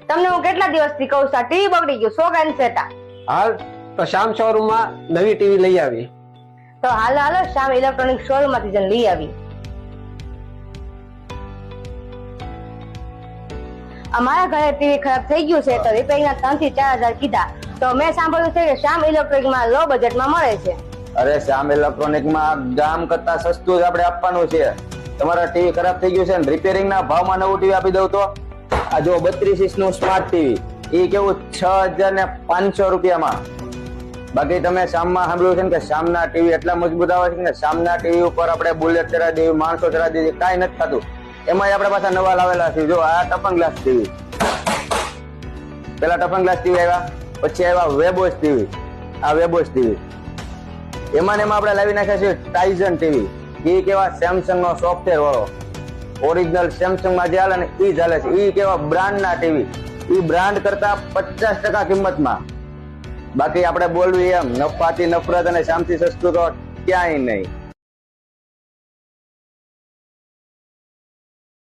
તમને હું કેટલા દિવસથી કહું છું, આ ટીવી બગડી ગયું, 100 ગાન સેટા. હાલ તો શ્યામ શોરૂમ માં નવી ટીવી લઈ આવી. તો હાલો હાલો શ્યામ ઇલેક્ટ્રોનિક શોરૂમ માંથી જઈને લઈ આવી. અમારા ઘરે ટીવી ખરાબ થઈ ગયું છે તો રિપેરિંગ ના 3 થી 4 હજાર કીધા. તો મેં સાંભળ્યું છે કે શ્યામ ઇલેક્ટ્રોનિક માં લો બજેટમાં મળે છે. અરે શ્યામ ઇલેક્ટ્રોનિક માં ગામ કરતા સસ્તું જ આપણે આપવાનું છે. તમારા ટીવી ખરાબ થઈ ગયું છે ને રિપેરિંગ ના ભાવમાં નવું ટીવી આપી દઉં તો આ જો 32 ઇંચ નું સ્માર્ટ ટીવી એ કેવું 6500 રૂપિયામાં. બાકી તમે શ્યામમાં સાંભળ્યું છે ને કે શ્યામના ટીવી એટલા મજબૂત આવે છે કે શ્યામના ટીવી ઉપર આપણે બુલેટ ચડાવી દેવી, માણસો ચડાવી દેવી, કાંઈ નથી થતું. એમાં આપણે પાછા નવા લાવેલા છે. જો આ ટફન ગ્લાસ ટીવી, પેલા ટફન ગ્લાસ ટીવી આવ્યા, પછી આવ્યા વેબોસ ટીવી. આ વેબોસ ટીવી એમાં આપણે લાવી નાખ્યા છે ટાઇઝન ટીવી. એ કેવા સેમસંગ નો સોફ્ટવેર વાળો ઓરિજિનલ સેમસંગ માં જે હાલે ને એ ચાલે છે. એ કેવા બ્રાન્ડ ના ટીવી, એ બ્રાન્ડ કરતા 50% કિંમતમાં. બાકી આપણે બોલવું એમ નફાથી નફરત અને શામથી સસ્તું તો ક્યાંય નહીં.